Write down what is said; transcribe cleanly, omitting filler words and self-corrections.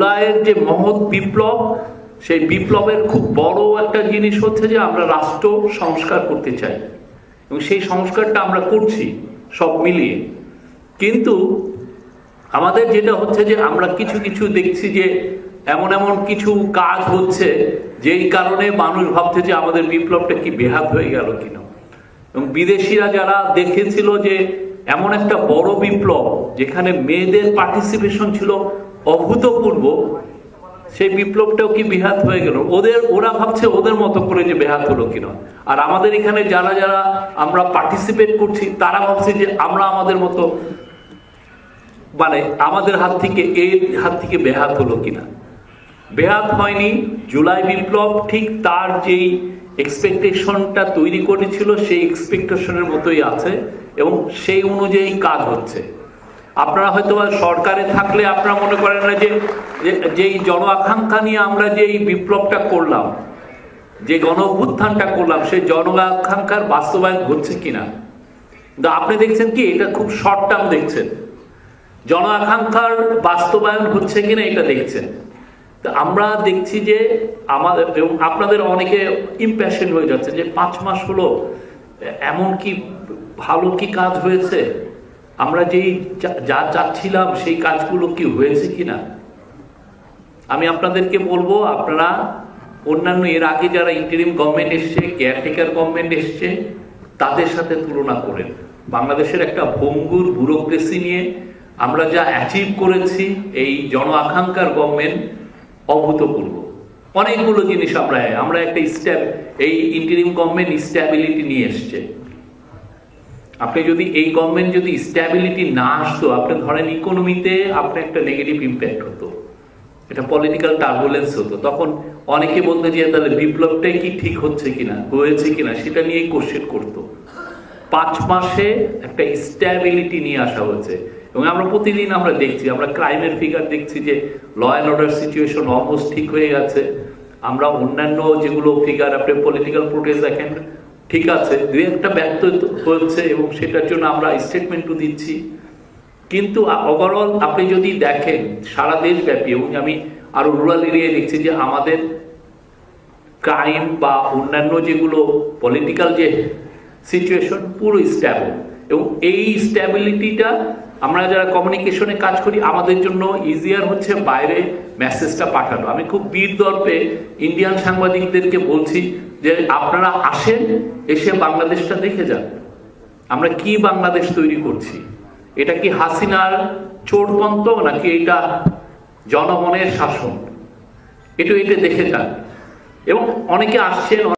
জুলাইয়ের যে মহৎ বিপ্লব, সেই বিপ্লবের খুব বড় একটা জিনিস হচ্ছে যে আমরা রাষ্ট্র সংস্কার করতে চাই এবং সেই সংস্কারটা আমরা করছি সব মিলিয়ে। কিন্তু আমাদের যেটা হচ্ছে যে আমরা কিছু কিছু দেখছি যে এমন এমন কিছু কাজ হচ্ছে যেই কারণে মানুষ ভাবছে যে আমাদের বিপ্লবটা কি বেহাত হয়ে গেল কিনা। এবং বিদেশিরা যারা দেখেছিল যে এমন একটা বড় বিপ্লব যেখানে মেয়েদের পার্টিসিপেশন ছিল অভূতপূর্ব, সেই বিপ্লবটাও কি বেহাত হয়ে গেল। ওরা ভাবছে ওদের মতো করে যে বেহাত হলো কিনা, আর আমাদের এখানে যারা যারা আমরা পার্টিসিপেট করছি তারা ভাবছে যে আমরা আমাদের মতো, মানে আমাদের হাত থেকে বেহাত হলো কিনা। বেহাত হয়নি। জুলাই বিপ্লব ঠিক তার যেই এক্সপেকটেশনটা তৈরি করেছিল সেই এক্সপেকটেশনের মতোই আছে এবং সেই অনুযায়ী কাজ হচ্ছে। আপনারা হয়তো সরকারে থাকলে আপনারা মনে করেন না যে যেই জন আকাঙ্ক্ষা নিয়ে আমরা যে এই বিপ্লবটা করলাম, যে গণ অভ্যুত্থানটা করলাম, সেই জন আকাঙ্ক্ষার বাস্তবায়ন হচ্ছে কিনা। কিন্তু আপনি দেখছেন কি এটা খুব শর্ট টার্ম দেখছেন, জন আকাঙ্ক্ষার বাস্তবায়ন হচ্ছে কিনা এটা দেখছেন। তো আমরা দেখছি যে আমাদের এবং আপনাদের অনেকে ইম্প্যাশন হয়ে যাচ্ছে যে 5 মাস হলো এমন কি ভালো কি কাজ হয়েছে, আমরা যেই যা চাচ্ছিলাম সেই কাজগুলো কি হয়েছে কিনা। আমি আপনাদেরকে বলবো আপনারা অন্যান্য এর আগে যারা ইন্টারিম গভর্নমেন্ট এসছে, কেয়ারটেকার গভর্নমেন্ট এসছে, তাদের সাথে তুলনা করেন। বাংলাদেশের একটা ভঙ্গুর ব্যুরোক্রেসি নিয়ে আমরা যা অ্যাচিভ করেছি, এই জন আকাঙ্ক্ষার গভর্নমেন্ট অভূতপূর্ব অনেকগুলো জিনিস আমরা একটা এই ইন্টারিম গভর্নমেন্ট স্ট্যাবিলিটি নিয়ে এসছে। আপনি যদি এই গভর্নমেন্ট যদি স্ট্যাবিলিটি না আসতো, আপনি ধরেন ইকোনমিতে আপনার একটা নেগেটিভ ইম্প্যাক্ট হতো, এটা পলিটিক্যাল টার্বুলেন্স হতো। তখন অনেকে বলতে যে তাহলে বিপ্লবটাই কি ঠিক হচ্ছে কিনা, হয়েছে কিনা, সেটা নিয়েই কোশ্চেন করতো। 5 মাসে একটা স্ট্যাবিলিটি নিয়ে আসা হয়েছে এবং আমরা প্রতিদিন আমরা দেখছি, আমরা ক্রাইমের ফিগার দেখছি যে law and order situation almost ঠিক হয়ে গেছে। আমরা অন্যান্য যেগুলো ফিগার আপনি পলিটিক্যাল প্রোটেস্ট দেখেন ঠিক আছে, দুই একটা ব্যর্থ হচ্ছে এবং সেটার জন্য আমরা স্টেটমেন্টও দিচ্ছি। কিন্তু ওভারঅল আপনি যদি দেখেন সারা দেশব্যাপী, এবং আমি আরো রুরাল এরিয়ায় দেখছি যে আমাদের ক্রাইম বা অন্যান্য যেগুলো পলিটিক্যাল যে সিচুয়েশন পুরো স্ট্যাবল। এবং এই স্ট্যাবিলিটিটা আমরা যারা কমিউনিকেশনে কাজ করি আমাদের জন্য ইজিয়ার হচ্ছে বাইরে মেসেজটা পাঠানো। আমি খুব বীর দর্পে ইন্ডিয়ান সাংবাদিকদেরকে বলছি যে আপনারা আসেন, এসে বাংলাদেশটা দেখে যান, আমরা কি বাংলাদেশ তৈরি করছি। এটা কি হাসিনার চোরতন্ত্র নাকি এটা জনগণের শাসন, এটা দেখে যান। এবং অনেকে আসছেন।